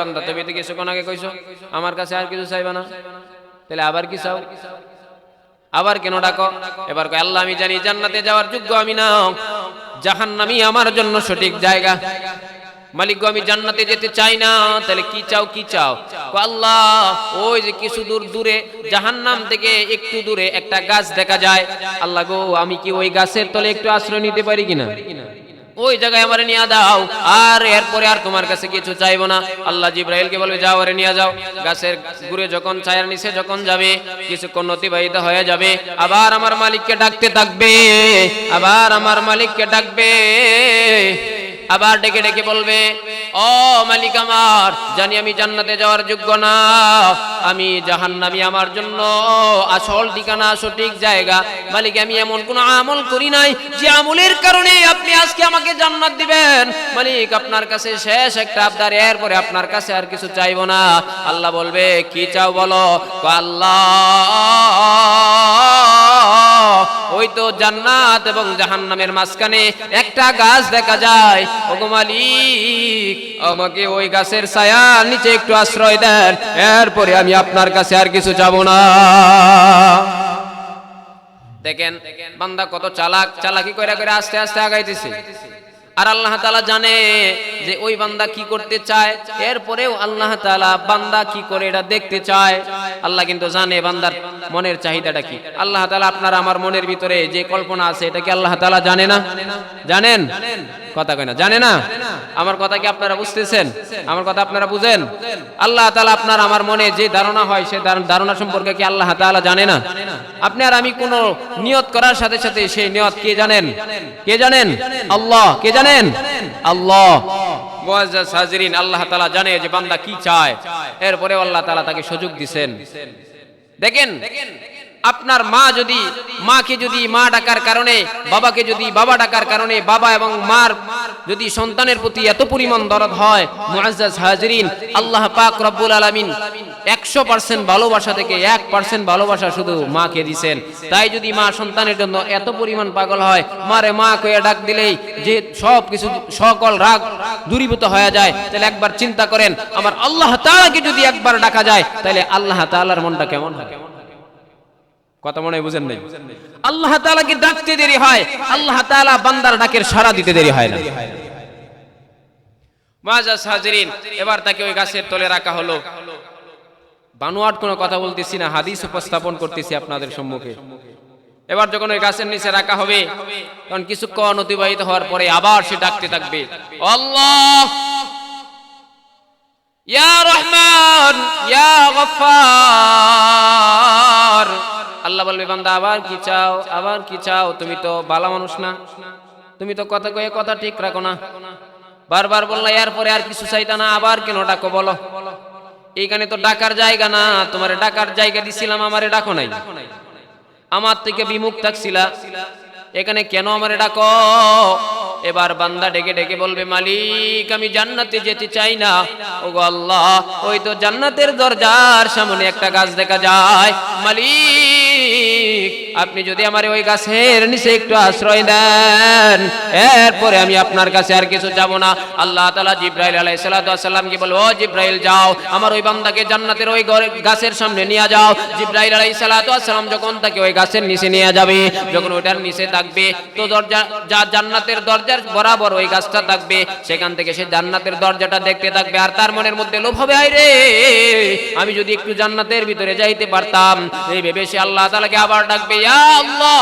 বান্দা তুমি তো কিছুক্ষণ আগে কইছো আমার কাছে আর কিছু চাইবা না, তাহলে আবার কি চাও, আবার কেন ডাকো? এবার কয় আল্লাহ আমি জানি জান্নাতে যাওয়ার যোগ্য আমি না, জাহান্নামই আমার জন্য সঠিক জায়গা। মালিক গো আমি জান্নাতে যেতে চাই না, তাহলে কি চাও কি চাও? আল্লাহ ওই যে কিছু দূর দূরে জাহান্নাম থেকে একটু দূরে একটা গাছ দেখা যায়, আল্লাহ গো আমি কি ওই গাছের তলে একটু আশ্রয় নিতে পারি কিনা, ওই জায়গায় আমারে নিয়ে দাও, আর এরপরে আর তোমার কাছে কিছু চাইবো না। আল্লাহ জিব্রাইলকে বলবে যাও আরে নিয়ে যাও। গাছের গুড়ে যখন ছায়ার নিচে যখন যাবে, কিছুক্ষণ অতিবাহিত হয়ে যাবে, আবার আমার মালিককে ডাকতে থাকবে, আবার আমার মালিককে ডাকবে, আবার ডেকে ডেকে বলবে ও মালিক আমার, জানি আমি জান্নাতে যাওয়ার যোগ্য না, আমি জাহান্নামী আমার জন্য আসল ঠিকানা সঠিক জায়গা। মালিক আমি এমন কোন আমল করি নাই যে আমলের কারণে আপনি আজকে আমাকে জান্নাত দিবেন। মালিক আপনার কাছে শেষ একটা আবদার, এরপরে আপনার কাছে আর কিছু চাইবো না। আল্লাহ বলবে কি চাও বলো? আল্লাহ ওই তো জান্নাত এবং জাহান্নামের মাঝখানে একটা গাছ দেখা যায়, ওগো মালিক আমাকে ওই গাছের ছায়ার নিচে একটু আশ্রয় দেন, এরপরে আমি আপনার কাছে আর কিছু চাবো না। দেখেন বান্দা কত চালাক, চালাকি করে করে আস্তে আস্তে আগাইতেছে। আর আল্লাহ তাআলা জানে যে ওই বান্দা কি করতে চায়, এরপরেও আল্লাহ তাআলা বান্দা কি করে এটা দেখতে চায়। আল্লাহ কিন্তু জানে বান্দার মনের চাহিদাটা কি। আল্লাহ তাআলা আপনার আমার মনের ভিতরে যে কল্পনা আছে এটা কি আল্লাহ তাআলা জানে না? জানেন? কথা কয় না, জানে না? আমার কথা কি আপনারা বুঝতেছেন? আমার কথা আপনারা বুঝেন? আল্লাহ তাআলা আপনার আমার মনে যে ধারণা হয় সেই ধারণা সম্পর্কে কি আল্লাহ তাআলা জানে না? আপনি আর আমি কোন নিয়ত করার সাথে সাথে সেই নিয়ত কে জানেন? কে জানেন? আল্লাহ। কে জানেন? আল্লাহ। মুআজ্জাজ হাজিরিন, আল্লাহ তাআলা জানে যে বান্দা কি চায়, এরপরে আল্লাহ তাআলা তাকে সুযোগ দিবেন। দেখেন আপনার মা যদি মাকে যদি মা ডাকার কারণে, বাবাকে যদি বাবা ডাকার কারণে, বাবা এবং মার যদি সন্তানের প্রতি এত পরিমাণ দরদ হয়, মুআজ্জাজ হাজিরিন আল্লাহ পাক রব্বুল আলামিন 100% ভালোবাসা থেকে 1% ভালোবাসা শুধু মাকে দিবেন। তাই যদি মা সন্তানের জন্য এত পরিমাণ পাগল হয়, মারে মা কয়ে ডাক দিলেই যে সব কিছু সকল রাগ দূরীভূত হয়ে যায়, তাহলে একবার চিন্তা করেন আমার আল্লাহ তাআলাকে যদি একবার ডাকা যায় তাহলে আল্লাহ তাআলার মনটা কেমন হয়? কথা মনে বুঝেন নাই? আল্লাহ তাআলাকে ডাকতে দেরি হয়, আল্লাহ তাআলা বান্দার ডাকের সাড়া দিতে দেরি হয় না। মুআজ্জাজ হাজিরিন, এবার তাকে ওই গাছের তলে রাখা হলো। বানোয়াট কোনো কথা বলতেছি না, হাদিস উপস্থাপন করতেছি আপনাদের সম্মুখে। এবার যখন ওই গাছের নিচে রাখা হবে, তখন কিছুক্ষণ অতিবাহিত হওয়ার পরে আবার সে ডাকতে থাকবে আল্লাহ ইয়া রহমান ইয়া গফফার। আল্লাহ বলবে বান্দা আবার কি চাও, আবার কি চাও? তুমি তো ভালো মানুষ না, তুমি তো কথা কয়ে কথা ঠিক রাখো না, বারবার বললা এরপরে আর কিছু চাইতা না, আবার কেন ডাকো বলো? এইখানে তো ডাকার জায়গা না, তোমারে ডাকার জায়গা দিছিলাম, আমারে ডাকো নাই, আমার থেকে বিমুখ থাকছিলা, এখানে কেন আমারে ডাকো? এবার বান্দা ডেকে ডেকে বলবে মালিক আমি জান্নাতে যেতে চাই না। ওগো আল্লাহ ওই তো জান্নাতের দরজার সামনে একটা গাছ দেখা যায়, মালিক আপনি যদি আমারে ওই গাছের নিচে একটু আশ্রয় দেন, এরপরে আমি আপনার কাছে আর কিছু যাব না। আল্লাহ তাআলা জিব্রাইল আলাইহিস সালাতু ওয়াস সালামকে বলল ও জিব্রাইল যাও আমার ওই বান্দাকে জান্নাতের ওই গাছের সামনে নিয়ে যাও। জিব্রাইল আলাইহিস সালাতু ওয়াস সালাম যখন তাকে ওই গাছের নিচে নিয়ে যাবে, যখন ওটার নিচে থাকবে তো দরজা যা জান্নাতের দরজার বরাবর ওই গাছটা থাকবে, সেখান থেকে সে জান্নাতের দরজাটা দেখতে থাকবে। আর তার মনের মধ্যে লোভ হবে আইরে আমি যদি একটু জান্নাতের ভিতরে যাইতে পারতাম, এই ভেবে সে আল্লাহ তাআলাকে আবার ডাকবে ইয়া আল্লাহ।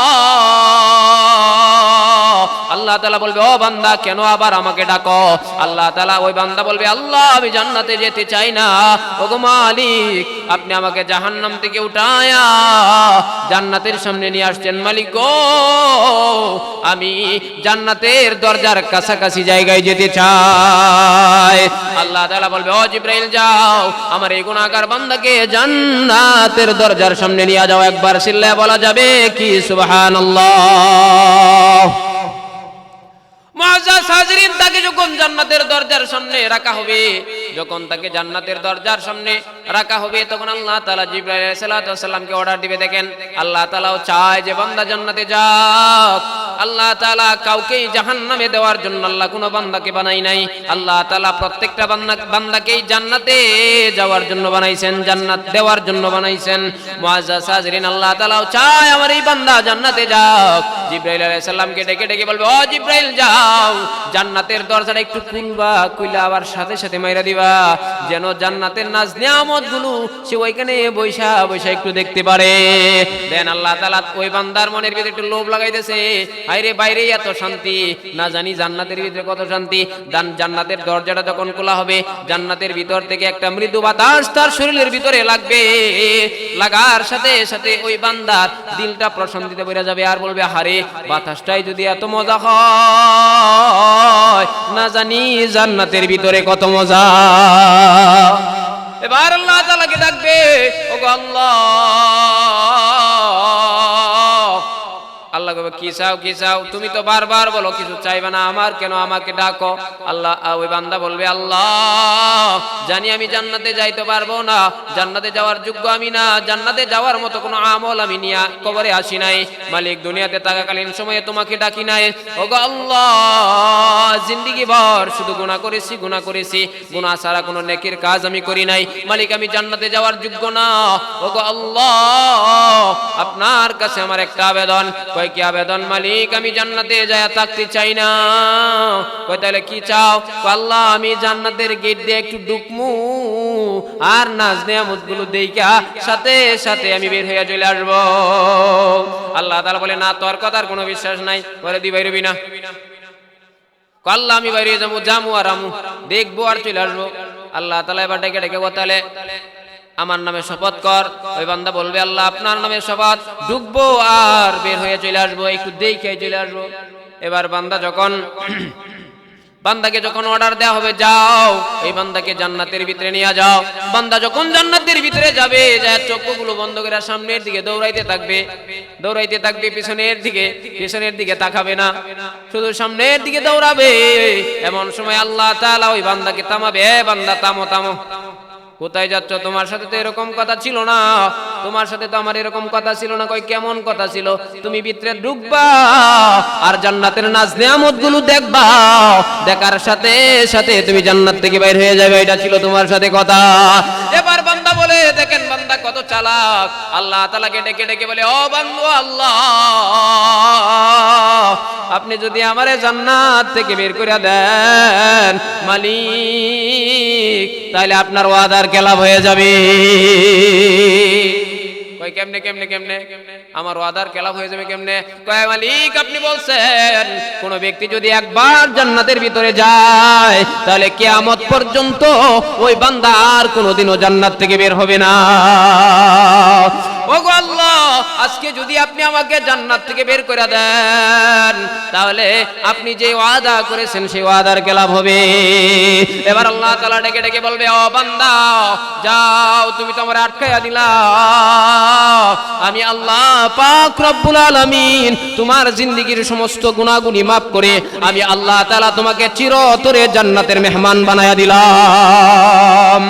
আল্লাহ তাআলা বলবে ও বান্দা কেন আবার আমাকে ডাকো? আল্লাহ তাআলা ওই বান্দা বলবে আল্লাহ আমি জান্নাতে যেতে চাই না, ওগো মালিক আপনি আমাকে জাহান্নাম থেকে উঠায়া জান্নাতের সামনে নিয়ে আসছেন, মালিক গো আমি জান্নাতের দরজার কাছাকাছি জায়গায় যেতে চাই। আল্লাহ তাআলা বলবে ও জিব্রাইল যাও আমার এই গুনাহগার বান্দাকে জান্নাতের দরজার সামনে নিয়ে যাও। একবার চিল্লায়া বলা যাবে কি সুবহানাল্লাহ। মুআজ্জাজ হাজিরিন তাকে যখন জান্নাতের দরজার সামনে রাখা হবে, যখন তাকে জান্নাতের দরজার সামনে রাখা হবে তখন আল্লাহ তাআলা জিবরাইল আলাইহিস সালাতু ওয়াস সালামকে অর্ডার দিবে। দেখেন আল্লাহ তাআলাও চায় যে বান্দা জান্নাতে যাক। আল্লাহ তাআলা কাউকেই জাহান্নামে দেওয়ার জন্য আল্লাহ কোনো বান্দাকে বানাই নাই। আল্লাহ তাআলা প্রত্যেকটা বান্দাকেই জান্নাতে যাওয়ার জন্য বানাইছেন, জান্নাত দেওয়ার জন্য বানাইছেন। মুআজ্জাজ হাজিরিন, আল্লাহ তাআলাও চায় আমার এই বান্দা জান্নাতে যাক। জিবরাইল আলাইহিস সালামকে ডেকে ডেকে বলবে, ও জিবরাইল যাও, জান্নাতের দরজাটা একটু খুলবা, খুইলা আবার সাথে সাথে মাইরা দিবা, যেন জান্নাতের নাজ নিয়ামতগুলো সে ওইখানে বৈশা বৈশা একটু দেখতে পারে। দেন আল্লাহ তাআলা ওই বান্দার মনের ভিতরে একটু লোভ লাগাইতেছে, হায়রে বাইরে এত শান্তি, না জানি জান্নাতের ভিতরে কত শান্তি। জান্নাতের দরজাটা যখন খোলা হবে জান্নাতের ভিতর থেকে একটা মৃদু বাতাস তার শরীরের ভিতরে লাগবে, লাগার সাথে সাথে ওই বান্দার দিলটা প্রশান্তিতে ভরে যাবে আর বলবে, হারে বাতাসটাই যদি এত মজা হয়, না জানি জান্নাতের ভিতরে কত মজা। এবার আল্লাহ তাআলাকে ডাকবে, ওগো আল্লাহ। আল্লাহ কবে, কি চাও কি চাও? তুমি তো বারবার বলো কিছু চাইবে না, আমার কেন আমাকে ডাকো? আল্লাহ ওই বান্দা বলবে, আল্লাহ জানি আমি জান্নাতে যাইতে পারবো না, জান্নাতে যাওয়ার যোগ্য আমি না, জান্নাতে যাওয়ার মতো কোনো আমল আমি নিয়ে কবরে আসি নাই। মালিক দুনিয়াতে থাকাকালীন সময়ে তোমাকে ডাকি নাই। ওগো আল্লাহ, জিন্দেগি ভর শুধু গুনাহ করেছি গুনাহ করেছি, গুনাহ ছাড়া কোনো নেকির কাজ আমি করি নাই। মালিক আমি জান্নাতে যাওয়ার যোগ্য না। ওগো আল্লাহ, আপনার কাছে আমার একটা আবেদন। কয় কি আবেদন? মালিক আমি জান্নাতে যায় থাকতে চাই না। কয় তাহলে কি চাও? আল্লাহ আমি জান্নাতের গেট দিয়ে একটু ঢুকমু আর নাজ নিয়ামতগুলো দেইখা সাথে সাথে আমি বের হয়ে চলে আসবো। আল্লাহ তাআলা বলে, না তোর কথার কোনো বিশ্বাস নাই, পরে দি বাইরবি না। আল্লাহ আমি বাইরে যাবো, যামু আর আমু, দেখবো আর চলে আসবো। আল্লাহ তাআলা এবার ডেকে ডেকে বলে, আমার নামে শপথ কর। ওই বান্দা বলবে, আল্লাহ আপনার নামে শপথ, ঢুকবো আর বের হয়ে চলে আসবো, একটু দেখে চলে আসবো। এবার বান্দাকে যখন অর্ডার দেওয়া হবে, যাও এই বান্দাকে জান্নাতের ভিতরে নিয়ে যাও। বান্দা যখন জান্নাতের ভিতরে যাবে, যায় চক্ষুগুলো বন্ধ করে সামনের দিকে দৌড়াইতে থাকবে, পিছনের দিকে তাকাবে না, শুধু সামনের দিকে দৌড়াবে। এমন সময় আল্লাহ তাআলা ওই বান্দাকে থামাবে, বান্দা থামো থামো, কোথায় যাচ্ছ? তোমার সাথে তো এরকম কথা ছিল না, তোমার সাথে তো আমার এরকম কথা ছিল না। কই কেমন কথা ছিল? তুমি ভিতরে ঢুকবা আর জান্নাতের নাজ নিয়ামতগুলো দেখবা, দেখার সাথে সাথে তুমি জান্নাত থেকে বাইর হয়ে যাবে, এটা ছিল তোমার সাথে কথা। এবার বান্দা বলে, দেখেন বান্দা কত চালাক। আল্লাহ তাআলাকে ডেকে ডেকে বলে, ও বান্দু আল্লাহ, আপনি যদি আমারে জান্নাত থেকে বের করে দেন মালিক, তাহলে আপনার ওয়াদার খেলাপ হয়ে যাবে। কই কেমনে কেমনে কেমনে আমার ওয়াদার খেলাপ হয়ে যাবে কেমনে? কয় মালিক আপনি বলছেন কোন ব্যক্তি যদি একবার জান্নাতের ভিতরে যায় তাহলে কিয়ামত পর্যন্ত ওই বান্দা আর কোনোদিনও জান্নাত থেকে বের হবে না। ওগো আল্লাহ, আজকে যদি আপনি আমাকে জান্নাত থেকে বের করে দেন তাহলে আপনি যে ওয়াদা করেছেন সেই ওয়াদার খেলাপ হবে। এবার আল্লাহ তাআলা ডেকে ডেকে বলবে, ও বান্দা যাও, তুমি তো আমার আটকাইয়া দিলা, আমি আল্লাহ পাক রব্বুল আলামিন তোমার জিন্দেগীর সমস্ত গুনাহগুনি মাফ করে আমি আল্লাহ তাআলা তোমাকে চিরতরে জান্নাতের মেহমান বানায়া দিলাম।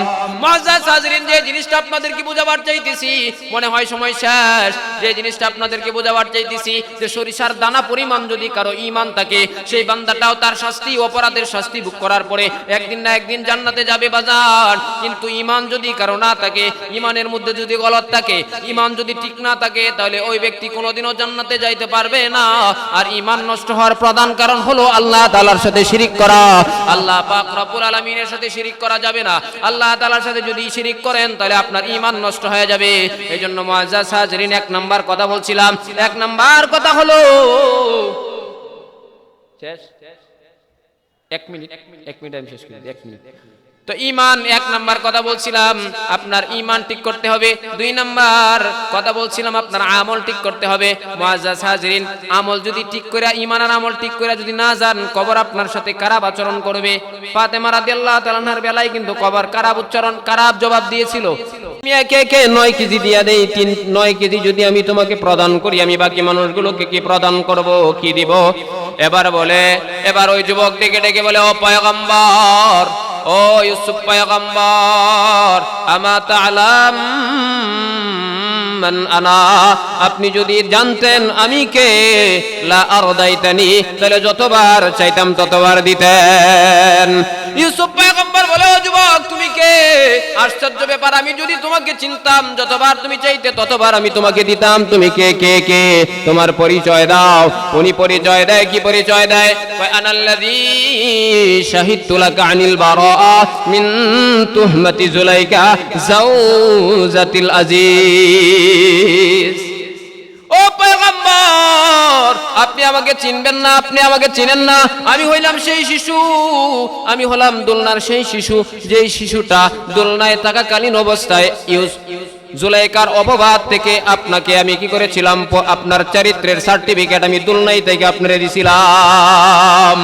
মুআজ্জাজ হাজিরিন, যে জিনিসটা আপনাদেরকে বোঝাবার চাইতেছি, মনে হয় সময় শেষ, যে জিনিসটা আপনাদেরকে বোঝাবার চাইতেছি যে সরিষার দানা পরিমাণ যদি কারো ঈমান থাকে, সেই বান্দাটাও তার শাস্তি, অপরাধের শাস্তি ভোগ করার পরে একদিন না একদিন জান্নাতে যাবে বাজার। কিন্তু ঈমান যদি কারো না থাকে, ঈমানের মধ্যে যদি গলত থাকে, ঈমান যদি ঠিক না থাকে, তাহলে ওই ব্যক্তি কোনোদিনও জান্নাতে যাইতে পারবে না। আর ঈমান নষ্ট হওয়ার প্রধান কারণ হলো আল্লাহ তাআলার সাথে শিরিক করা। আল্লাহ পাক রব্বুল আলামিনের সাথে শিরিক করা যাবে না। আল্লাহ তাআলার সাথে যদি শিরিক করেন তাহলে আপনার ঈমান নষ্ট হয়ে যাবে। এইজন্য মুআজ্জাজ হাজিরিন, এক নাম্বার কথা বলছিলাম, এক নাম্বার কথা হলো শেষ, এক মিনিট আমি শেষ করি, 1 মিনিট। তো ঈমান, এক নাম্বার কথা বলছিলাম আপনার ঈমান ঠিক করতে হবে। 2 নাম্বার কথা বলছিলাম আপনার আমল ঠিক করতে হবে। মুআজ্জাজ হাজিরিন, আমল যদি ঠিক করে, ঈমান আর আমল ঠিক করে যদি না যান, কবর আপনার সাথে খারাপ আচরণ করবে। ফাতেমা রাদিয়াল্লাহু তাআলা আনহার বেলায় কিন্তু কবর খারাপ জবাব দিয়েছিল। আমি একে 9 কেজি দিয়া দেই, 9 কেজি যদি আমি তোমাকে প্রদান করি, আমি বাকি মানুষগুলোকে কি প্রদান করব, কি দিব? এবার ওই যুবক ডেকে ডেকে বলে, ও পয়গম্বর, ও ও ইউসুফ পয়গম্বর আমা তা'লাম মান আনা, আপনি যদি জানতেন আমি কে লা আরদাইতানি, তাহলে যতবার চাইতাম ততবার দিতেন। ইউসুফ পয়গম্বর বলে, ও যুবক তুমি কে? আশ্চর্য ব্যাপার, আমি যদি তোমাকে চিনতাম যতবার তুমি চাইতে ততবার আমি তোমাকে দিতাম। তুমি কে কে কে তোমার পরিচয় দাও। উনি পরিচয় দেয়, কি পরিচয় দেয়? আনাল্লাযী শাহিদতু লাকা আনিল বারাআ মিন তুহমাতি যুলাইকা যাওজাতিল আজিজ। ও পয়গম্বর, আপনি আমাকে চিনবেন না, আপনি আমাকে চিনেন না। আমি হইলাম সেই শিশু, আমি হলাম দোলনার সেই শিশু, যেই শিশুটা দোলনায় থাকাকালীন অবস্থায় জুলাইকার অপবাদ থেকে আপনাকে আমি কি করেছিলাম, আপনার চরিত্রের সার্টিফিকেট আমি দোলনায় থেকে আপনারে দিছিলাম।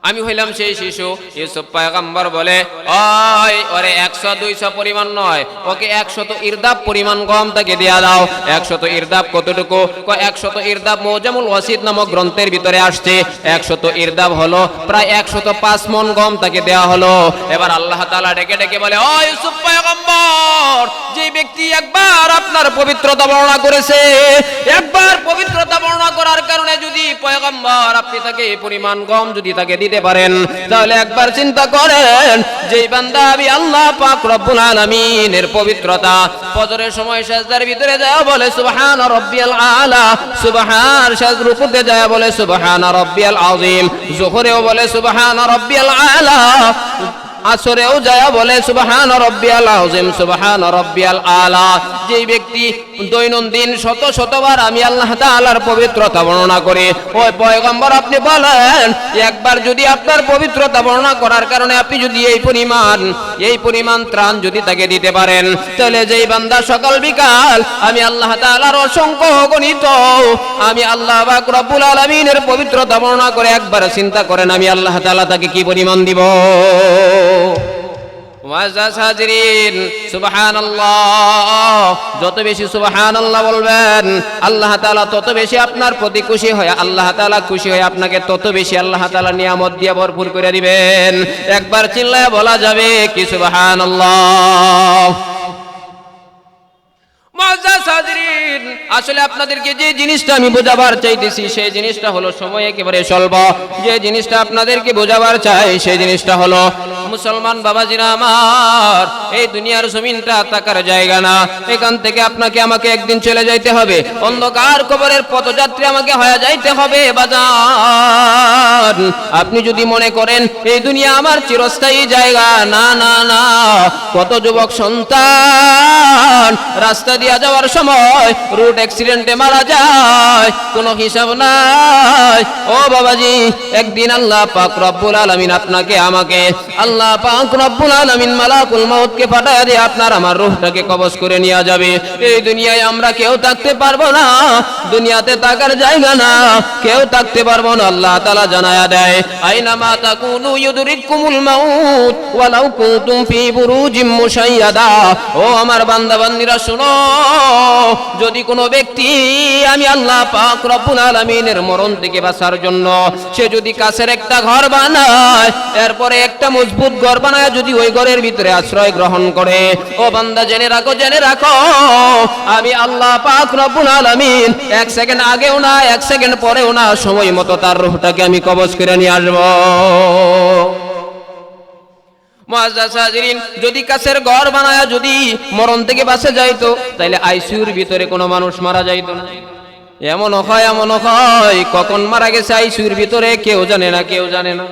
আমি হইলাম সেই শিশু। ইউসুফ পয়গম্বর বলে, ওই ওরে 100-200 পরিমাণ নয়, ওকে 100 ইরদাব পরিমাণ গম তাকে দেয়া দাও। 100 ইরদাব কতটুকু? 100 ইরদাব মুজামুল ওয়াসিদ নামক গ্রন্থের ভিতরে আসছে। 100 ইরদাব হলো প্রায় 105 মণ গম তাকে দেয়া হলো। এবার আল্লাহ তাআলা ডেকে ডেকে বলে, ও ইউসুফ পয়গম্বর, যে ব্যক্তি একবার আপনার পবিত্রতা বর্ণনা করেছে, একবার পবিত্রতা বর্ণনা করার কারণে যদি পয়গম্বর আপনি তাকে এই পরিমাণ গম যদি তাকে দিতে পারেন, তাহলে একবার চিন্তা করেন, যেই বান্দা আমি আল্লাহ পাক রব্বুল আলামিনের পবিত্রতা ফজরের সময় সিজদার ভিতরে যায় বলে সুবহান রাব্বিয়াল আলা, সুবহান সিজদার রুকুতে যায় বলে সুবহান রাব্বিয়াল আযীম, যোহরেও বলে সুবহান রাব্বিয়াল আলা, আসরেও যায় বলে সুবহান রাব্বিয়াল আযীম, সুবহান রাব্বিয়াল আলা। যেই ব্যক্তি দৈনন্দিন শতবার আমি আল্লাহ তাআলার পবিত্রতা বর্ণনা করে, ওই পয়গম্বর আপনি বলেন, একবার যদি আপনার পবিত্রতা বর্ণনা করার কারণে আপনি যদি এই পরিমাণ ত্রাণ যদি তাকে দিতে পারেন, তাহলে যেই বান্দা সকাল বিকাল আমি আল্লাহ তাআলার অসংখ্য গণিত আমি আল্লাহ পাক রব্বুল আলামিনের পবিত্রতা বর্ণনা করে, একবার চিন্তা করেন আমি আল্লাহ তাআলা তাকে কি পরিমাণ দিব। মুআজ্জাজ হাজিরিন, সুবহানাল্লাহ, যত বেশি সুবহানাল্লাহ বলবেন আল্লাহ তাআলা তত বেশি আপনার প্রতি খুশি হয়। আল্লাহ তাআলা খুশি হয় আপনাকে তত বেশি আল্লাহ তাআলা নিয়ামত দিয়ে ভরপুর করে দিবেন। একবার চিল্লায় বলা যাবে কি সুবহানাল্লাহ। মুআজ্জাজ হাজিরিন, আসলে আপনাদেরকে যে জিনিসটা আমি বোঝাবার চাইতেছি সেই জিনিসটা হলো সময় একেবারে স্বল্প। যে জিনিসটা আপনাদেরকে বোঝাবার চাই সেই জিনিসটা হলো, মুসলমান বাবাজিরা আমার, এই দুনিয়ার জমিনটা থাকার জায়গা না। এখান থেকে আপনাকে আমাকে একদিন চলে যাইতে হবে। অন্ধকার কবরের পথযাত্রী আমাকে হয়ে যাইতে হবে বাজান। আপনি যদি মনে করেন এই দুনিয়া আমার চিরস্থায়ী জায়গা, না না না। কত যুবক সন্তান রাস্তা দিয়ে যাওয়ার সময় রোড অ্যাক্সিডেন্টে মারা যায়, কোনো হিসাব নাই। ও বাবাজি, একদিন আল্লাহ পাক রব্বুল আলামিন আপনাকে আমাকে, আল্লাহ পাক রব্বুল আলামিন মালাকুল মউতকে পাঠায় দিয়ে আপনার আমার রূহটাকে কবজ করে নিয়ে যাবে। এই দুনিয়ায় আমরা কেউ থাকতে পারবো না, দুনিয়াতে থাকার জায়গা না, কেউ থাকতে পারবো না। আল্লাহ তাআলা জানায়া দেয়, আইনামা তাকুনু ইউদরিকুমুল মাউত ওয়ালাউ কুনতুম ফি বুরুজিম মুশাইয়াদা। ও আমার বান্দা বান্দীরা শুনো, যদি কোনো ব্যক্তি আমি আল্লাহ পাক রব্বুল আলামিনের মরণ থেকে বাঁচার জন্য সে যদি কাছের একটা ঘর বানায়, এরপরে একটা মজবুত ঘর বানায় যদি ওই ঘরের ভিতরে আশ্রয় গ্রহণ করে, ও বান্দা জেনে রাখো, জেনে রাখো, আমি আল্লাহ পাক রব্বুল আলামিন 1 সেকেন্ড আগেও না 1 সেকেন্ড পরেও না, সময় মতো তার রূহটাকে আমি কবজ করে নিয়ে আসবো। মুআজ্জাজ হাজিরিন, যদি কাছের ঘর বানায়া যদি মরণ থেকে বাঁচে যাইতো, তাইলে আইসিইউর ভিতরে কোনো মানুষ মারা যাইতো না। এমন হয় কখন মারা গেছে আইসিইউর ভিতরে কেউ জানে না, কেউ জানে না।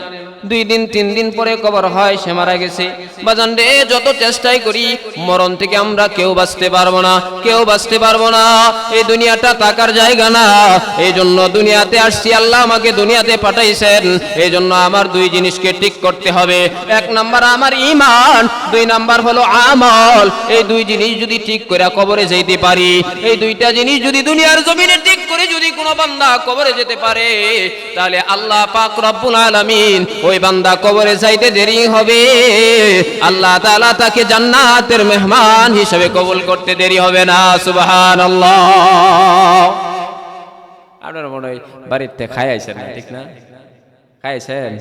2 দিন 3 দিন পরে খবর হয় সে মারা গেছে। বাজান রে, যত চেষ্টাই করি মরণ থেকে আমরা কেউ বাঁচতে পারবো না, কেউ বাঁচতে পারবো না। এই দুনিয়াটা থাকার জায়গা না, এই জন্য দুনিয়াতে আসছি, আল্লাহ আমাকে দুনিয়াতে পাঠাইছেন। এই জন্য আমার 2 জিনিসকে ঠিক করতে হবে। 1 নাম্বার আমার ঈমান, 2 নাম্বার হলো আমল। এই 2 জিনিস যদি ঠিক করে কবরে যেতে পারি, এই 2টা জিনিস যদি দুনিয়ার জমিনে ঠিক করে যদি কোনো বান্দা কবরে যেতে পারে, তাহলে আল্লাহ পাক রব্বুল আলামিন ওই বান্দা কবরে যাইতে দেরি হবে, আল্লাহ তাআলা তাকে জান্নাতের মেহমান হিসেবে কবুল করতে দেরি হবে না। সুবহানাল্লাহ। আপনারা মনে হয় বাড়িতে খাইছেন না, ঠিক না? খাইছেন?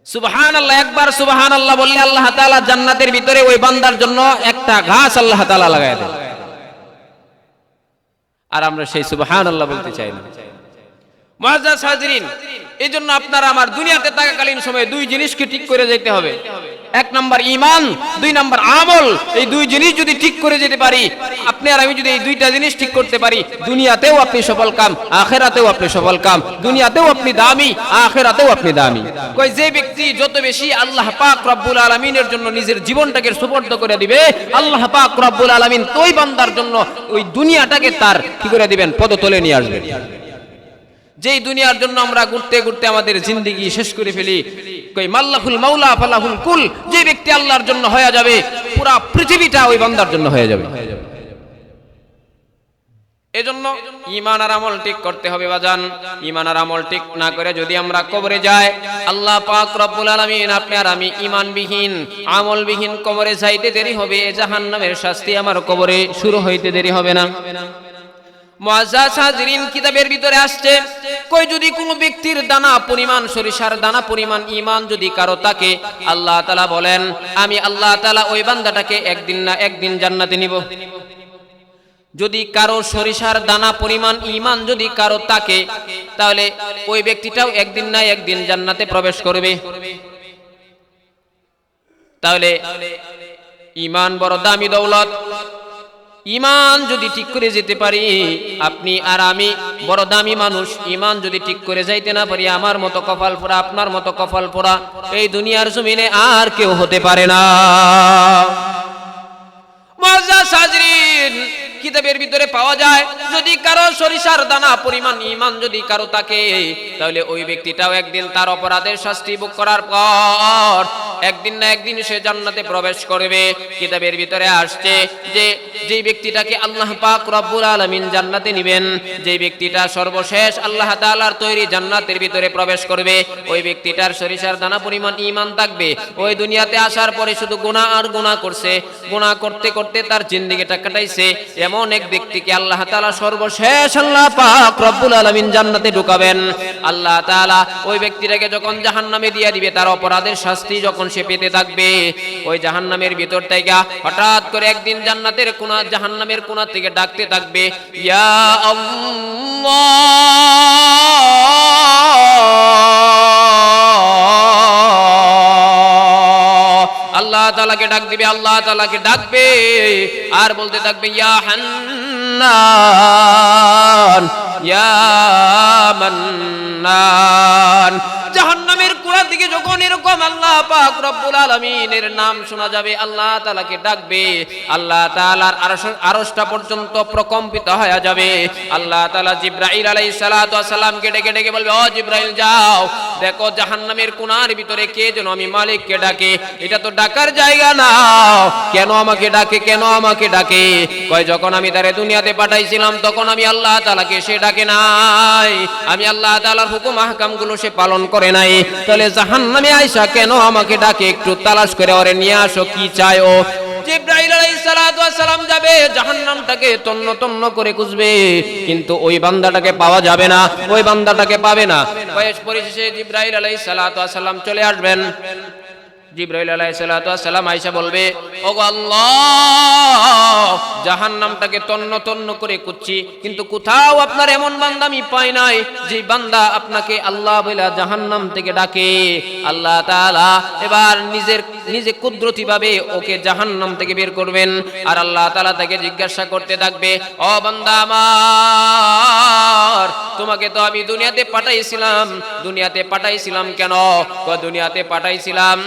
সুবহানাল্লাহ, একবার সুবহানাল্লাহ বললে আল্লাহ তাআলা জান্নাতের ভিতরে ওই বান্দার জন্য একটা ঘাস আল্লাহ তাআলা লাগায় দেন। আর আমরা সেই সুবহানাল্লাহ বলতে চাই না। মুআজ্জাজ হাজিরিন, এজন্য আপনারা আমার দুনিয়াতে থাকাকালীন সময়ে দুই জিনিসকে ঠিক করে যেতে হবে। এক নাম্বার ঈমান, দুই নাম্বার আমল। এই দুই জিনিস যদি ঠিক করে যেতে পারি, আপনি আর আমি যদি এই দুইটা জিনিস ঠিক করতে পারি, দুনিয়াতেও আপনি সফল কাম, আখিরাতেও আপনি সফল কাম। দুনিয়াতেও আপনি দামি, আখিরাতেও আপনি দামি। কই যে ব্যক্তি যত বেশি আল্লাহ পাক রব্বুল আলামিনের জন্য নিজের জীবনটাকে সুপর্দ করে দিবে, আল্লাহ পাক রব্বুল আলামিন ওই বান্দার জন্য ওই দুনিয়াটাকে তার কি করে দিবেন, পদতলে নিয়ে আসবেন। যেই দুনিয়ার জন্য আমরা ঘুরতে ঘুরতে আমাদের জিন্দেগি শেষ করে ফেলি, কই মাল্লাহুল মাওলা ফালাহুল কুল, যে ব্যক্তি আল্লাহর জন্য হয়ে যাবে, পুরা পৃথিবীটা ওই বান্দার জন্য হয়ে যাবে। এজন্য ঈমান আর আমল ঠিক করতে হবে বাজান। ঈমান আর আমল ঠিক না করে যদি আমরা কবরে যাই, আল্লাহ পাক রব্বুল আলামিন আপনি আর আমি ঈমানবিহীন আমলবিহীন কবরে যাইতে দেরি হবে, জাহান্নামের শাস্তি আমার কবরে শুরু হইতে দেরি হবে না। মুআজ্জাজ হাজিরিন, কিতাবের ভিতরে আসছে, কই যদি কোনো ব্যক্তির দানা পরিমাণ, সরিষার দানা পরিমাণ ঈমান যদি কারো থাকে, আল্লাহ তাআলা বলেন আমি আল্লাহ তাআলা ওই বান্দাটাকে একদিন না একদিন জান্নাতে নিব। যদি কারো সরিষার দানা পরিমাণ ঈমান যদি কারো থাকে, তাহলে ওই ব্যক্তিটাও একদিন না একদিন জান্নাতে প্রবেশ করবে। তাহলে ঈমান বড় দামি দৌলত। ঈমান যদি ঠিক করে যেতে পারি, আপনি আর আমি বড় দামি মানুষ। ঈমান যদি ঠিক করে যাইতে না পারি, আমার মতো কপাল পোড়া, আপনার মতো কপাল পোড়া এই দুনিয়ার জমিনে আর কেউ হতে পারে না। মুআজ্জাজ হাজিরিন, কিতাবের ভিতরে পাওয়া যায় যদি কারো সরিষার দানা পরিমাণ ঈমান যদি কারো থাকে, তাহলে ওই ব্যক্তিটাও একদিন তার অপরাধের শাস্তি ভোগ করার পর একদিন না একদিন সে জান্নাতে প্রবেশ করবে। কিতাবের ভিতরে আসছে যে যেই ব্যক্তিটাকে আল্লাহ পাক রব্বুল আলামিন জান্নাতে নেবেন, যেই ব্যক্তিটা সর্বশেষ আল্লাহ তাআলার তৈরি জান্নাতের ভিতরে প্রবেশ করবে, ওই ব্যক্তিটার সরিষার দানা পরিমাণ ঈমান থাকবে। ওই দুনিয়াতে আসার পরে শুধু গুনাহ আর গুনাহ করছে, গুনাহ করতে করতে তার জিন্দেগিটা কাটাইছে। এমন এক ব্যক্তিকে আল্লাহ তাআলা সর্বশেষ আল্লাহ পাক রব্বুল আলামিন জান্নাতে ঢুকাবেন। আল্লাহ তাআলা ওই ব্যক্তিটাকে যখন জাহান্নামে দিয়ে দিবে, তার অপরাধের শাস্তি যখন সে পেতে থাকবে, ওই জাহান্নামের ভিতর থেকে হঠাৎ করে একদিন জান্নাতের কোনা জাহান্নামের কোনা থেকে ডাকতে থাকবে, ইয়া আল্লাহ, আল্লাহ তাআলাকে ডাক দিবে, আল্লাহ তাআলাকে ডাকবে আর বলতে থাকবে, ইয়া হান্নান, ইয়া মান্নান। জাহান্নামের কোণা থেকে যখন এরকম আল্লাহ পাক রব্বুল আলামিনের নাম শোনা যাবে, আল্লাহ তাআলাকে ডাকবে, আল্লাহ তাআলার আরশটা পর্যন্ত প্রকম্পিত হয়ে যাবে। আল্লাহ তাআলা জিবরাইল আলাইহিস সালাতু ওয়াস সালামকে ডেকে ডেকে বলবে, ও জিবরাইল যাও দেখো জাহান্নামের কোণার ভিতরে কে যেন আমি মালিককে ডাকে, এটা তো ডাকার জায়গা না, কেন আমাকে ডাকে, কেন আমাকে ডাকে? কয় যখন আমি তারে দুনিয়াতে পাঠাইছিলাম তখন আমি আল্লাহ তাআলাকে সে ডাকে নাই, আমি আল্লাহ তাআলার হুকুম আহকামগুলো সে পালন করে নাই, তাহলে জাহান্নামে আয়েশা কেন আমাকে ডাকে? একটু তালাশ করে ওরে নিয়ে আসো, কি চায় ও? জিবরাইল আলাইহিস সালাতু ওয়াস সালাম যাবে জাহান্নামটাকে তন্ন তন্ন করে খুঁজবে, কিন্তু ওই বান্দাটাকে পাওয়া যাবে না, ওই বান্দাটাকে পাবে না। পরিশেষে জিবরাইল আলাইহিস সালাতু ওয়াস সালাম চলে আসবেন। জিবরাইল আলাইহিস সালাতু ওয়াস সালাম আয়েশা বলবে, ওগো আল্লাহ, জাহান্নামটাকে তন্ন তন্ন করে খুঁজছি, কিন্তু কোথাও আপনার এমন বান্দা আমি পাই নাই যে বান্দা আপনাকে আল্লাহ বলে জাহান্নাম থেকে ডাকে। আল্লাহ তাআলা এবার নিজে কুদরতি ভাবে ওকে জাহান্নাম থেকে বের করবেন, আর আল্লাহ তাআলা তাকে জিজ্ঞাসা করতে থাকবে, ও বান্দা আমার, তোমাকে তো আমি দুনিয়াতে পাঠাইছিলাম কেন? দুনিয়াতে পাঠাইছিলাম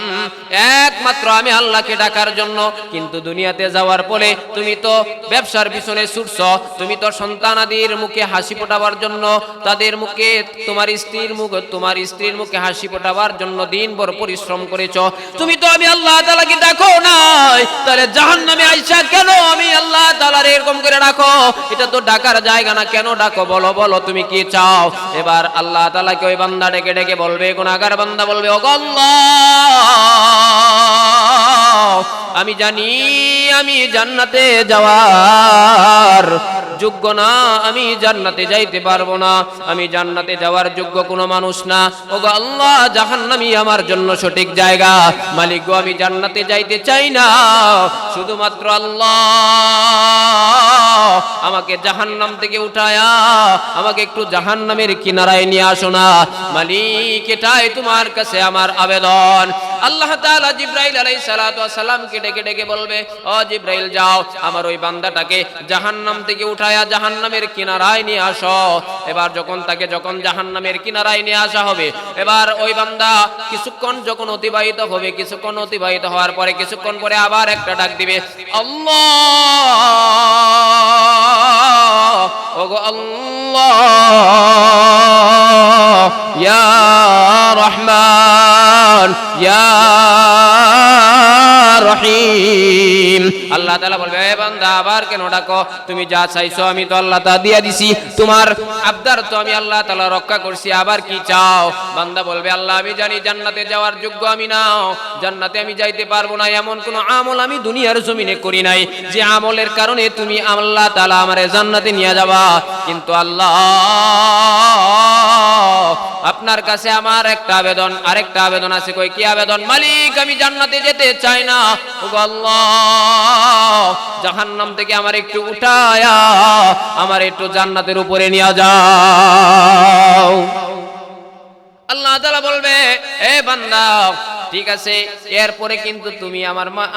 একমাত্র আমি আল্লাহকে ডাকার জন্য, কিন্তু দুনিয়াতে যাওয়ার পরে তুমি তো ব্যবসার পিছনে ছুটছ, তুমি তো সন্তানাদির মুখে হাসি ফোটাবার জন্য, তাদের মুখে তোমার স্ত্রীর মুখে হাসি ফোটাবার জন্য দিনভর পরিশ্রম করেছ, তুমি তো আমি আল্লাহ তাআলাকে ডাকো নাই, তাহলে জাহান্নামে আয়েশা কেন আমি আল্লাহ তাআলার এরকম করে ডাকো? এটা তো ডাকার জায়গা না, কেন ডাকো? বলো বলো তুমি কি চাও? এবার আল্লাহ তাআলাকে ওই বান্দা ডেকে ডেকে বলবে, গুনাহগার বান্দা বলবে, ও আল্লাহ, আমি জানি আমি জান্নাতে যাওয়ার যোগ্য না, আমি জান্নাতে যাইতে পারবো না, আমি জান্নাতে যাওয়ার যোগ্য কোনো মানুষ না। ওগো আল্লাহ, জাহান্নামই আমার জন্য সঠিক জায়গা। মালিক গো, আমি জান্নাতে যাইতে চাই না, শুধুমাত্র আল্লাহ আমাকে জাহান্নাম থেকে উঠায়া আমাকে একটু জাহান্নামের কিনারায় নিয়ে আসো না। মালিক, এটাই তোমার কাছে আমার আবেদন। আল্লাহ তাআলা জিবরাইল আলাইহিস সালাতু ওয়াস সালামকে ডেকে ডেকে বলবে, ও জিবরাইল, যাও আমার ওই বান্দাটাকে জাহান্নাম থেকে উঠায়া জাহান্নামের কিনারায় নিয়ে আসো। এবার যখন জাহান্নামের কিনারায় নিয়ে আসা হবে, এবার ওই বান্দা কিছুক্ষণ যখন অতিবাহিত হবে, কিছুক্ষণ অতিবাহিত হওয়ার পরে কিছুক্ষণ পরে আবার একটা ডাক দিবে, আল্লাহ, ওগো আল্লাহ, ইয়া রহমান, ইয়া রহিম। আল্লাহ তাআলা বলবে, এ বান্দা আবার কেন ডাকো? তুমি যা চাইছো আমি তো আল্লাহ তাআলা দিয়া দিছি, তোমার আবদার তো আমি আল্লাহ তাআলা রক্ষা করছি, আবার কি চাও? বান্দা বলবে, আল্লাহ, আমি জানি জান্নাতে যাওয়ার যোগ্য আমি না, জান্নাতে আমি যাইতে পারবো না, এমন কোন আমল আমি দুনিয়ার জমিনে করি নাই যে আমলের কারণে তুমি আল্লাহ তাআলা আমারে জান্নাতে নিয়ে যাবা। কিন্তু আল্লাহ, আপনার কাছে আমার একটা আবেদন, আরেকটা আবেদন আছে। কই, কি আবেদন? মালিক, আমি জান্নাতে যেতে চাই না, ওগো আল্লাহ, জাহান্নাম থেকে আমার একটু উঠায়া আমার একটু জান্নাতের উপরে নিয়ে যাও। আল্লাহ তাআলা বলবে, এ বান্দা, ঠিক আছে, এরপরে কিন্তু তুমি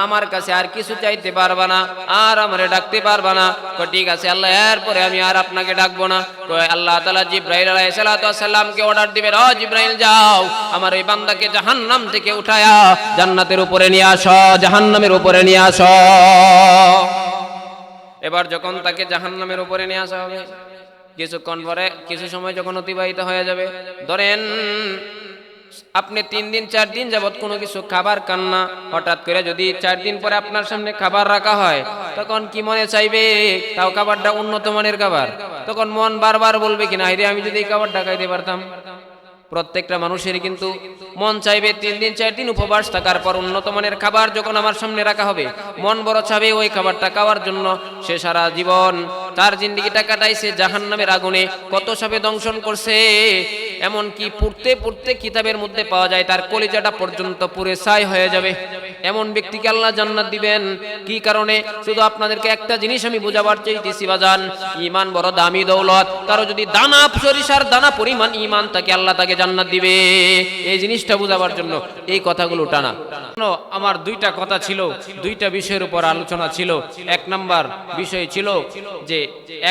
আমার কাছে আর কিছু চাইতে পারবা না, আর আমারে ডাকতে পারবা না। ঠিক আছে আল্লাহ, এরপরে আমি আর আপনাকে ডাকবো না। আল্লাহ তাআলা জিবরাইল আলাইহিস সালাতু ওয়াস সালামকে অর্ডার দিবেন, ও জিবরাইল, যাও আমার এই বান্দাকে জাহান্নাম থেকে উঠায়া জান্নাতের উপরে নিয়ে আসো, জাহান্নামের উপরে নিয়ে আসো। এবার যখন তাকে জাহান্নামের উপরে নিয়ে আসা হবে, কিছুক্ষণ পরে কিছু সময় যখন অতিবাহিত হয়ে যাবে, ধরেন আপনি 3 দিন 4 দিন যাবত কোনো কিছু খাবার খান না, হঠাৎ করে যদি 4 দিন পরে আপনার সামনে খাবার রাখা হয়, তখন কি মনে চাইবে? তাও খাবারটা উন্নত মানের খাবার, তখন মন বারবার বলবে কিনা, আরে আমি যদি এই খাবারটা খাইতে পারতাম। প্রত্যেকটা মানুষের কিন্তু মন চাইবে 3 দিন 4 দিন উপবাস থাকার পর উন্নত মানের খাবার যখন আমার সামনে রাখা হবে, মন বড় চাবে ওই খাবারটা খাওয়ার জন্য। সে সারা জীবন তার জিন্দেগিটা কাটাইছে জাহান্নামের আগুনে, কত সাপে দংশন করছে, এমন কি পড়তে পড়তে কিতাবের মধ্যে পাওয়া যায় তার কলিজাটা পর্যন্ত পুরে ছাই হয়ে যাবে। এমন ব্যক্তিকে আল্লাহ জান্নাত দিবেন। কি কারণে? শুধু আপনাদেরকে একটা জিনিস আমি বুঝাবার চাইতেছি বাজান, ঈমান বড় দামি দৌলত। কারো যদি দানা সরিষার দানা পরিমাণ ঈমান থাকে, আল্লাহ তাকে জান্নাত দিবে। এই জিনিসটা বুঝাবার জন্য এই কথাগুলো টানা। আমার 2টা কথা ছিল, 2টা বিষয়ের উপর আলোচনা ছিল। 1 নাম্বার বিষয় ছিল যে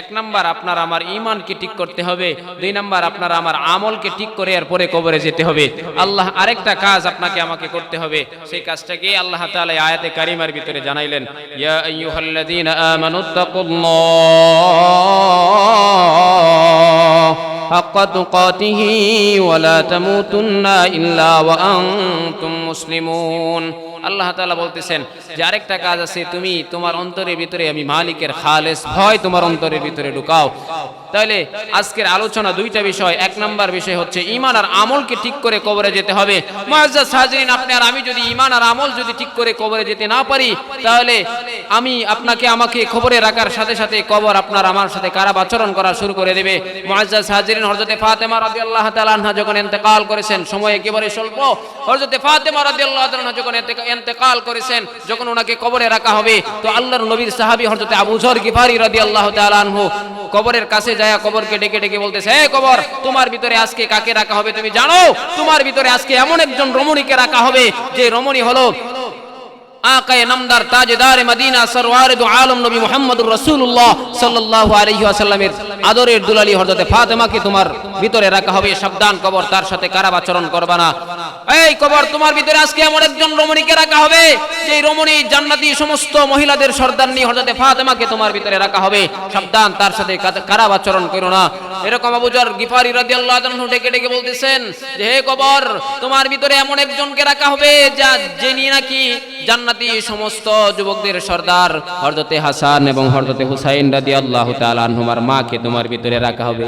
1 নাম্বার আপনার আমার ঈমানকে ঠিক করতে হবে, 2 নাম্বার আপনার আমার আমলকে ঠিক করে এরপরে কবরে যেতে হবে। আল্লাহ আরেকটা কাজ আপনাকে আমাকে করতে হবে, সেই কাজটাকে আল্লাহ তাআলা আয়াতে কারিমার ভিতরে জানাইলেন, ইয়া আইয়ুহাল্লাযীনা আমানুত্তাকুল্লাহ হাক্কা তুকাতিহি ওয়া লা তামুতুন্না ইল্লা ওয়া আনতুম মুসলিমুন। আল্লাহ তাআলা বলতেছেন যে আরেকটা কাজ আছে, তুমি তোমার অন্তরের ভিতরে আমি মালিকের খালেস ভয় তোমার অন্তরের ভিতরে ঢুকাও। তাহলে আজকের আলোচনা 2টা বিষয়। 1 নাম্বার বিষয় হচ্ছে ঈমান আর আমলকে ঠিক করে কবরে যেতে হবে। মুআজ্জাজ হাজিরিন, আপনি আর আমি যদি ঈমান আর আমল যদি ঠিক করে কবরে যেতে না পারি, তাহলে আমি আপনাকে আমাকে কবরে রাখার সাথে সাথে কবর আপনার আমার সাথে খারাপ আচরণ করা শুরু করে দেবে। মুআজ্জাজ হাজিরিন, হযরতে ফাতেমা রাদিয়াল্লাহু তাআলা আনহা যখন ইন্তেকাল করেছেন, সময় একেবারে স্বল্প, হযরতে ফাতেমা রাদিয়াল্লাহু তাআলা আনহা যখন ইন্তেকাল করেছেন, যখন ওনাকে কবরে রাখা হবে, তো আল্লাহর নবীর সাহাবী হযরতে আবু যর গিফারি রাদিয়াল্লাহু তাআলা আনহু কবরের কাছে যায় কবরকে ডেকে ডেকে বলতেছে, হে কবর, তোমার ভিতরে আজকে কাকে রাখা হবে তুমি জানো? তোমার ভিতরে আজকে এমন একজন রমণীকে রাখা হবে যে রমণী হলো আকায়ে নামদার তাজদারে মদিনা সরওয়ারে দু আলম নবী মুহাম্মদুর রাসূলুল্লাহ সাল্লাল্লাহু আলাইহি ওয়াসাল্লামের আদরের দুলালি হযরতে ফাতেমাকে তোমার ভিতরে রাখা হবে। সাবধান, কবর তার সাথে খারাপ আচরণ করবে না। এই কবর, তোমার ভিতরে আজকে এমন একজন রমণীকে রাখা হবে যে রমণী জান্নাতি সমস্ত মহিলাদের সর্দারনি হযরতে ফাতেমাকে তোমার ভিতরে রাখা হবে। সাবধান, তার সাথে খারাপ আচরণ করো না। এরকম আবু যর গিফারি রাদিয়াল্লাহু আনহু ডেকে ডেকে বলতেছেন যে হে কবর, তোমার ভিতরে এমন একজনকে রাখা হবে যিনি নাকি জান্নাতি সমস্ত যুবকদের সর্দার হযরতে হাসান এবং হযরতে হুসাইন রাদিয়াল্লাহু তাআলা আনহুমার মাকে তোমার ভিতরে রাখা হবে।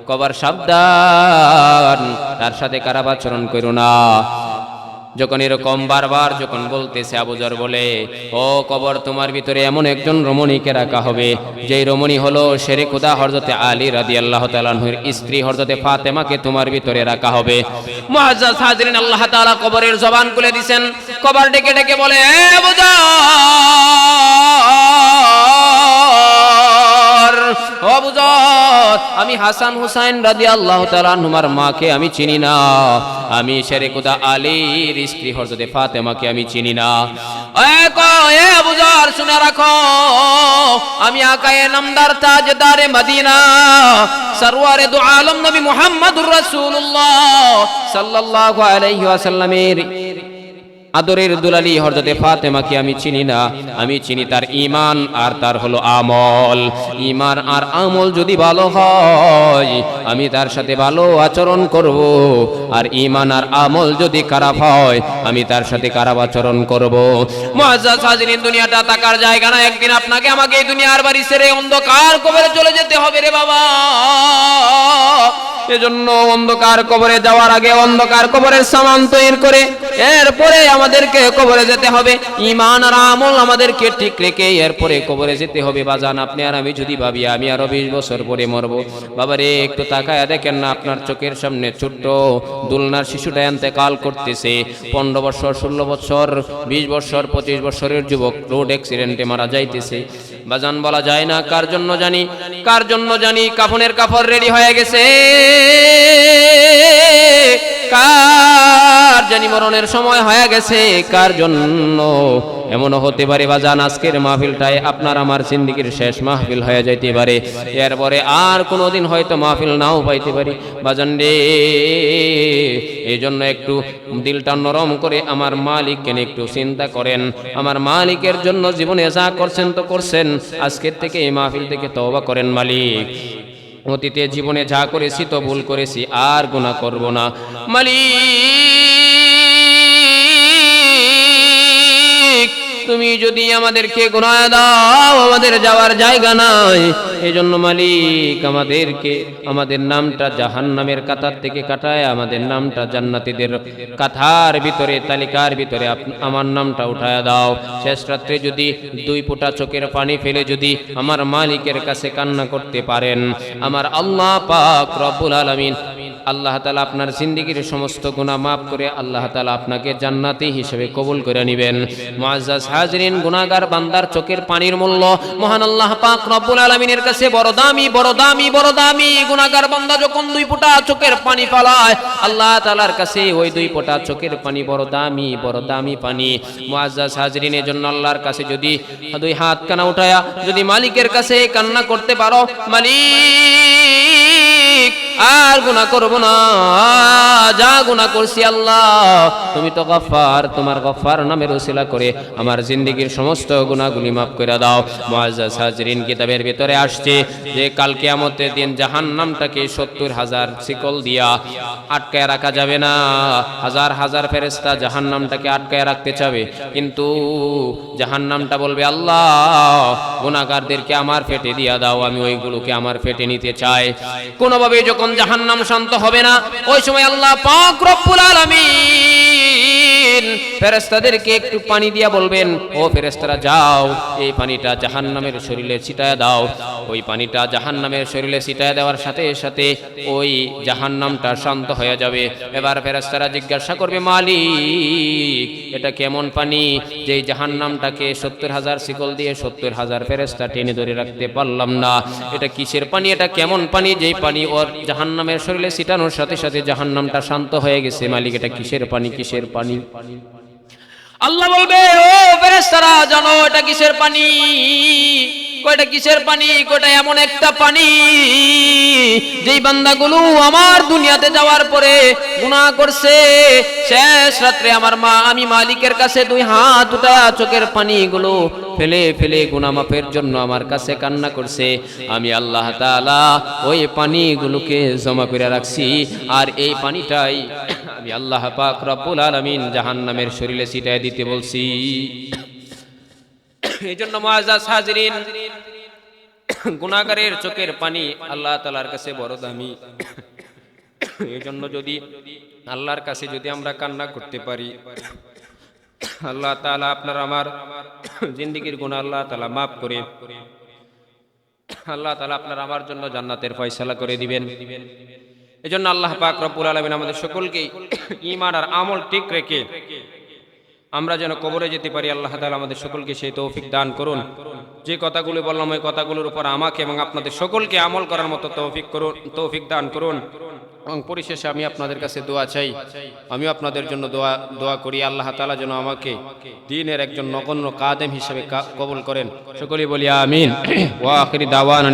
কবর, সাবধান, তার সাথে খারাপ আচরণ করো না। যখন এরকম বারবার যখন বলতেছে, আবু যর বলে, ও কবর, তোমার ভিতরে এমন একজন রমণীকে রাখা হবে, যেই রমণী হলো শেরে খুদা হযরতে আলী রাদিয়াল্লাহু তাআলা আনহুর স্ত্রী হযরতে ফাতেমাকে তোমার ভিতরে রাখা হবে। মুআজ্জাজ হাজিরিন, আল্লাহ তাআলা কবরের জবান খুলে দিবেন। কবর ডেকে ডেকে বলে, এ আবু যর, আবু যর, আমি হাসান হুসাইন রাদিয়াল্লাহু তাআলা আনহুমার মাকে আমি চিনি না, আমি শেরে খুদা আলীর স্ত্রী হযরতে ফাতেমাকে আমি চিনি না। এ আবু যর, শুনে রাখো, আমি আকায়ে নামদার তাজদারে মদিনা সরওয়ারে দু আলম নবী মুহাম্মদুর রাসূলুল্লাহ সাল্লাল্লাহু আলাইহি ওয়াসাল্লামের আদরের দুলালি হযরতে ফাতেমাকে আমি চিনি না, আমি চিনি তার ঈমান আর তার হলো আমল। ঈমান আর আমল যদি ভালো হয় আমি তার সাথে ভালো আচরণ করব, আর ঈমান আর আমল যদি খারাপ হয় আমি তার সাথে খারাপ আচরণ করব। মুআজ্জাজ হাজিরিন, দুনিয়াটা থাকার জায়গা না, একদিন আপনাকে আমাকে এই দুনিয়ার বাড়ি ছেড়ে অন্ধকার কবরে চলে যেতে হবে রে বাবা। এজন্য অন্ধকার কবরে যাওয়ার আগে অন্ধকার কবরের সামান তৈরি করে এরপরে আমাদেরকে কবরে যেতে হবে। ঈমান আর আমল আমাদেরকে ঠিক রেখে এরপরে কবরে যেতে হবে। বাজান, আপনি আর আমি যদি ভাবি আমি আরো 20 বছর পরে মরবো, বাবারে একটু তাকায়া দেখেন না, আপনার চোখের সামনে ছোট্ট দুলনার শিশুটা ইন্তেকাল করতেছে। 15 বছর, 16 বছর, 20 বছর, 25 বছরের যুবক রোড অ্যাক্সিডেন্টে মারা যাইতেছে। বাজান, বলা যায় না কার জন্য জানি, কার জন্য জানি। কাফনের কাপড় রেডি হয়ে গেছে, কার জানি মরণের সময় হয়ে গেছে, কার জন্য। এমনও হতে পারে বাজান, আজকের মাহফিলটাই আপনার আমার জিন্দেগীর শেষ মাহফিল হয়ে যাইতে পারে, এরপরে আর কোনোদিন হয়তো মাহফিল নাও পাইতে পারি। বাজান রে, এই জন্য একটু দিলটা নরম করে আমার মালিককে একটু চিন্তা করেন। আমার মালিকের জন্য জীবনে যা করছেন তো করছেন, আজকের থেকে এই মাহফিল থেকে তওবা করেন। মালিক, অতীতে জীবনে যা করেছি তো ভুল করেছি, আর গুনাহ করব না। মালিক, তুমি যদি আমাদেরকে গুনাহ দাও আমাদের যাওয়ার জায়গা নাই। এই জন্য মালিক, আমাদেরকে আমাদের নামটা জাহান্নামের কাতার থেকে কাটায় আমাদের নামটা জান্নাতীদের কাতার ভিতরে, তালিকার ভিতরে আমার নামটা উঠায়া দাও। শেষ রাত্রে যদি 2 ফোঁটা চোখের পানি ফেলে যদি আমার মালিকের কাছে কান্না করতে পারেন, আমার আল্লাহ পাক রব্বুল আলামিন আল্লাহ তাআলা আপনার জিন্দেগীর সমস্ত গুনাহ মাফ করে আল্লাহ তাআলা আপনাকে জান্নাতি হিসেবে কবুল করে নেবেন। মুআজ্জাজ হাজিরিন, গুনাহগার বান্দার চোখের পানির মূল্য মহান আল্লাহ পাক রব্বুল আলামিনের কাছে বড় দামি, বড় দামি, বড় দামি। গুনাহগার বান্দা যখন 2 ফোঁটা চোখের পানি ফেলায় আল্লাহ তাআলার কাছে ওই 2 ফোঁটা চোখের পানি বড় দামি, বড় দামি পানি। মুআজ্জাজ হাজিরিনের জন্য আল্লাহর কাছে যদি 2 হাত কানা উঠায়া যদি মালিকের কাছে কান্না করতে পারো, মালিক আর গুনাহ করব না, যা গুনাহ করছি আল্লাহ তুমি তো গফফার, তোমার গফফার নামের ওসিলা করে আমার জিন্দেগীর সমস্ত গুনাহগুলি মাফ করে দাও। মুআজ্জাজ হাজিরিন, কিতাবের ভিতরে আসছে যে কাল কিয়ামতের দিন জাহান্নামটাকে 70,000 শিকল দিয়া আটকায় রাখা যাবে না। হাজার হাজার ফেরেশতা জাহান্নামটাকে আটকায় রাখতে চাবে, কিন্তু জাহান্নামটা বলবে, আল্লাহ গুনাহগারদেরকে আমার পেটে দিয়া দাও, আমি ওইগুলোকে আমার পেটে নিতে চাই। কোনোভাবে যখন জাহান্নাম শান্ত হবে না, ওই সময় আল্লাহ পাক রব্বুল আলামিন ফেরেশতাদেরকে একটু পানি দিয়া বলবেন, ও ফেরেশতারা যাও, এই পানিটা জাহান্নামের শরীরে ছিটায় দাও। ওই পানিটা জাহান্নামের শরীরে ছিটায় দেওয়ার সাথে সাথে ওই জাহান্নামটা শান্ত হয়ে যাবে। এবার ফেরেশতারা জিজ্ঞাসা করবে, মালিক এটা কেমন পানি যে জাহান্নামটাকে 70,000 শিকল দিয়ে 70,000 ফেরেশতা টেনে ধরে রাখতে পারলাম না? এটা কিসের পানি, এটা কেমন পানি যেই পানি ওর জাহান্নামের শরীরে ছিটানোর সাথে সাথে জাহান্নামটা শান্ত হয়ে গেছে? মালিক এটা কিসের পানি, কিসের পানি? আল্লাহ বলবে, ও ফেরেশতারা জানো এটা কিসের পানি? কয়টা কিসের পানি? কয়টা এমন একটা পানি যেই বান্দাগুলো আমার দুনিয়াতে যাওয়ার পরে গুনাহ করছে, শেষ রাত্রে আমি মালিকের কাছে 2 হাত উঠায়া চোখের পানিগুলো ফেলে ফেলে গুনাহ মাফের জন্য আমার কাছে কান্না করছে। আমি আল্লাহ তাআলা ওই পানিগুলোকে জমা করে রাখছি, আর এই পানিটাই আমি আল্লাহ পাক রব্বুল আলামিন জাহান্নামের শরীরে ছিটায় দিতে বলছি। এই জন্য মুআজ্জাজ হাজিরিন, গুনাহগারের চোখের পানি আল্লাহ তাআলার কাছে বড় দামি। এই জন্য যদি আল্লাহর কাছে যদি আমরা কান্না করতে পারি, আল্লাহ তাআলা আপনার আমার জিন্দেগীর গুনাহ আল্লাহ তাআলা মাফ করে আল্লাহ তাআলা আপনার আমার জন্য জান্নাতের ফয়সালা করে দিবেন। এজন্য আল্লাহ পাক রব্বুল আলামিন আমাদের সকলকে ঈমান আর আমল ঠিক রেখে আমরা যেন কবরে যেতে পারি, আল্লাহ তাআলা আমাদের সকলকে সেই তৌফিক দান করুন। যে কথাগুলো বললাম ওই কথাগুলোর উপর আমাকে এবং আপনাদের সকলকে আমল করার মতো তৌফিক দান করুন। এবং পরিশেষে আমি আপনাদের কাছে দোয়া চাই, আমি আপনাদের জন্য দোয়া করি আল্লাহ তাআলা যেন আমাকে দ্বীনের একজন নগণ্য কাদেম হিসেবে কবুল করেন। সকলেই বলি আমিন। ওয়া আখিরি দাওয়ানা